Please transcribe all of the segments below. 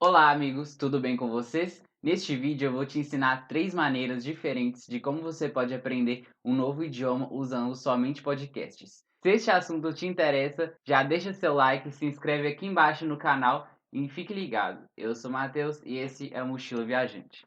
Olá, amigos, tudo bem com vocês? Neste vídeo eu vou te ensinar 3 maneiras diferentes de como você pode aprender um novo idioma usando somente podcasts. Se este assunto te interessa, já deixa seu like, se inscreve aqui embaixo no canal e fique ligado. Eu sou Matheus e esse é o Mochila Viajante.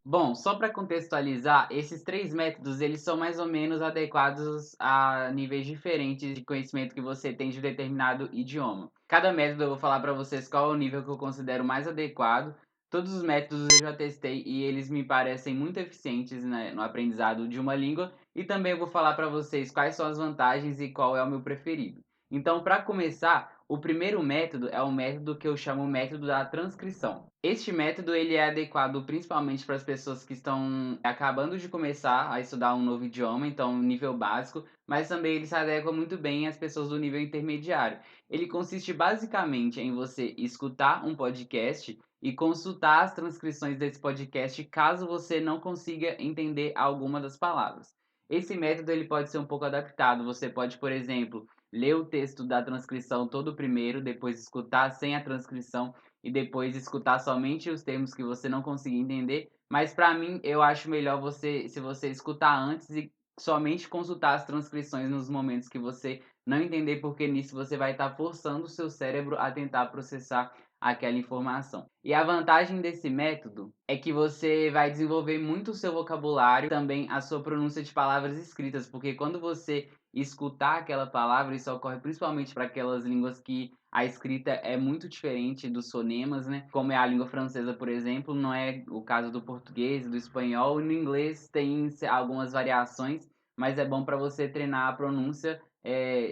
Bom, só para contextualizar, esses 3 métodos eles são mais ou menos adequados a níveis diferentes de conhecimento que você tem de determinado idioma. Cada método eu vou falar para vocês qual é o nível que eu considero mais adequado. Todos os métodos eu já testei e eles me parecem muito eficientes, né, no aprendizado de uma língua, e também eu vou falar para vocês quais são as vantagens e qual é o meu preferido. Então, para começar, o primeiro método é o método que eu chamo método da transcrição. Este método ele é adequado principalmente para as pessoas que estão acabando de começar a estudar um novo idioma, então nível básico, mas também ele se adequa muito bem às pessoas do nível intermediário. Ele consiste basicamente em você escutar um podcast e consultar as transcrições desse podcast caso você não consiga entender alguma das palavras. Esse método ele pode ser um pouco adaptado. Você pode, por exemplo, ler o texto da transcrição todo primeiro, depois escutar sem a transcrição e depois escutar somente os termos que você não conseguir entender. Mas para mim, eu acho melhor se você escutar antes e somente consultar as transcrições nos momentos que você não entender, porque nisso você vai estar forçando o seu cérebro a tentar processar aquela informação. E a vantagem desse método é que você vai desenvolver muito o seu vocabulário, também a sua pronúncia de palavras escritas, porque quando você escutar aquela palavra, isso ocorre principalmente para aquelas línguas que a escrita é muito diferente dos fonemas, né? Como é a língua francesa, por exemplo, não é o caso do português, do espanhol, e no inglês tem algumas variações, mas é bom para você treinar a pronúncia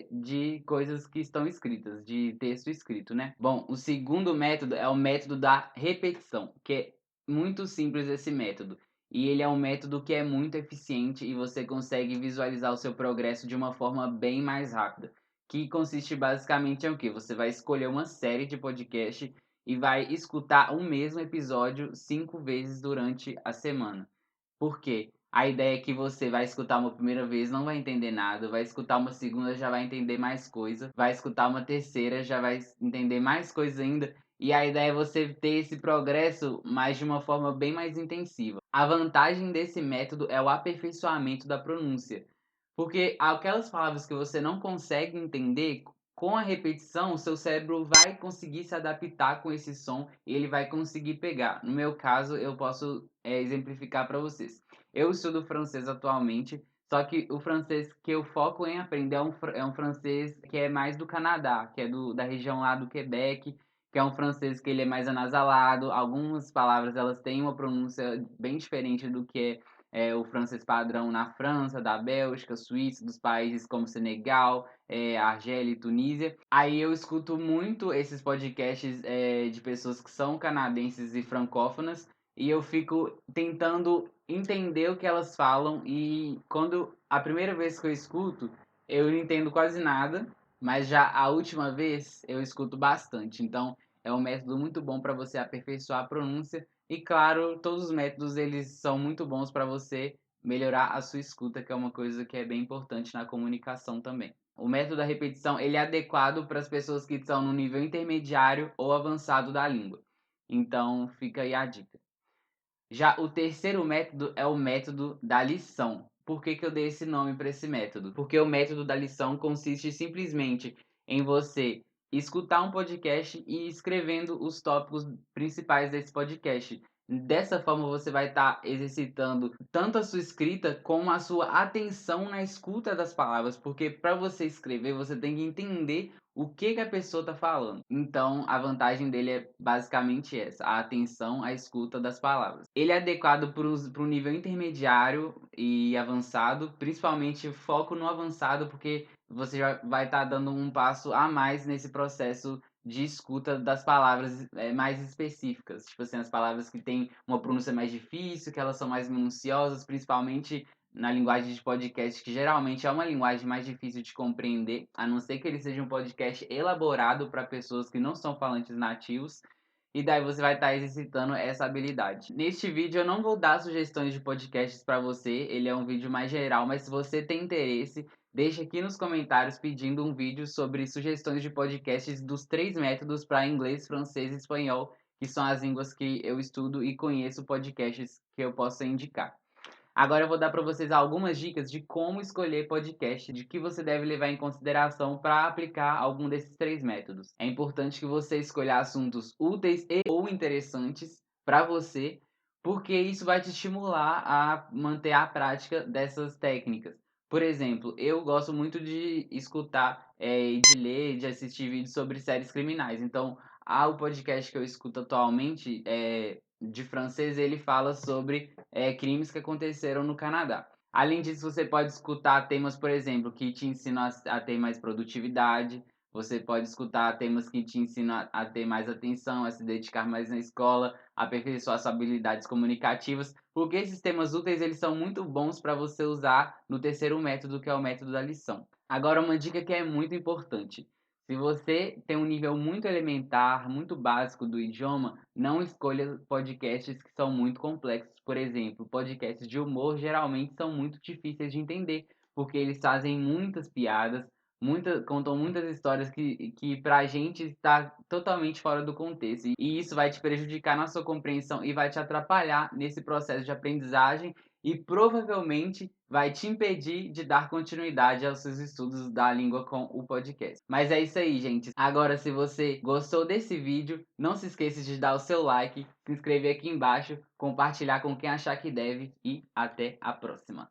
de coisas que estão escritas, de texto escrito, né? Bom, o segundo método é o método da repetição, que é muito simples esse método. E ele é um método que é muito eficiente e você consegue visualizar o seu progresso de uma forma bem mais rápida. Que consiste basicamente em o quê? Você vai escolher uma série de podcast e vai escutar o mesmo episódio 5 vezes durante a semana. Por quê? A ideia é que você vai escutar uma primeira vez, não vai entender nada, vai escutar uma segunda, já vai entender mais coisa, vai escutar uma terceira, já vai entender mais coisa ainda, e a ideia é você ter esse progresso, mas de uma forma bem mais intensiva. A vantagem desse método é o aperfeiçoamento da pronúncia, porque aquelas palavras que você não consegue entender, com a repetição, o seu cérebro vai conseguir se adaptar com esse som e ele vai conseguir pegar. No meu caso, eu posso exemplificar para vocês. Eu estudo francês atualmente, só que o francês que eu foco em aprender é um francês que é mais do Canadá, que é da região lá do Quebec, que é um francês que ele é mais anasalado. Algumas palavras elas têm uma pronúncia bem diferente do que o francês padrão na França, da Bélgica, Suíça, dos países como Senegal, Argélia e Tunísia. Aí eu escuto muito esses podcasts de pessoas que são canadenses e francófonas e eu fico tentando entender o que elas falam e quando a primeira vez que eu escuto, eu não entendo quase nada, mas já a última vez eu escuto bastante. Então, é um método muito bom para você aperfeiçoar a pronúncia e claro, todos os métodos eles são muito bons para você melhorar a sua escuta, que é uma coisa que é bem importante na comunicação também. O método da repetição, ele é adequado para as pessoas que estão no nível intermediário ou avançado da língua. Então, fica aí a dica. Já o terceiro método é o método da lição. Por que que eu dei esse nome para esse método? Porque o método da lição consiste simplesmente em você escutar um podcast e ir escrevendo os tópicos principais desse podcast. Dessa forma você vai estar exercitando tanto a sua escrita como a sua atenção na escuta das palavras, porque para você escrever você tem que entender o que que a pessoa está falando. Então, a vantagem dele é basicamente essa, a atenção à escuta das palavras. Ele é adequado para o nível intermediário e avançado, principalmente foco no avançado, porque você já vai estar dando um passo a mais nesse processo de escuta das palavras mais específicas. Tipo assim, as palavras que têm uma pronúncia mais difícil, que elas são mais minuciosas, principalmente na linguagem de podcast, que geralmente é uma linguagem mais difícil de compreender, a não ser que ele seja um podcast elaborado para pessoas que não são falantes nativos, e daí você vai estar exercitando essa habilidade. Neste vídeo eu não vou dar sugestões de podcasts para você, ele é um vídeo mais geral, mas se você tem interesse, Deixe aqui nos comentários pedindo um vídeo sobre sugestões de podcasts dos 3 métodos para inglês, francês e espanhol, que são as línguas que eu estudo e conheço podcasts que eu possa indicar. Agora eu vou dar para vocês algumas dicas de como escolher podcast, de que você deve levar em consideração para aplicar algum desses 3 métodos. É importante que você escolha assuntos úteis e ou interessantes para você, porque isso vai te estimular a manter a prática dessas técnicas. Por exemplo, eu gosto muito de escutar, e de ler, de assistir vídeos sobre séries criminais. Então, o podcast que eu escuto atualmente, de francês, ele fala sobre crimes que aconteceram no Canadá. Além disso, você pode escutar temas, por exemplo, que te ensinam a ter mais produtividade. Você pode escutar temas que te ensinam a ter mais atenção, a se dedicar mais na escola, a aperfeiçoar suas habilidades comunicativas, porque esses temas úteis eles são muito bons para você usar no terceiro método, que é o método da lição. Agora, uma dica que é muito importante. Se você tem um nível muito elementar, muito básico do idioma, não escolha podcasts que são muito complexos. Por exemplo, podcasts de humor geralmente são muito difíceis de entender, porque eles fazem muitas piadas, contam muitas histórias que pra gente está totalmente fora do contexto. E isso vai te prejudicar na sua compreensão e vai te atrapalhar nesse processo de aprendizagem e provavelmente vai te impedir de dar continuidade aos seus estudos da língua com o podcast. Mas é isso aí, gente. Agora, se você gostou desse vídeo, não se esqueça de dar o seu like, se inscrever aqui embaixo, compartilhar com quem achar que deve e até a próxima.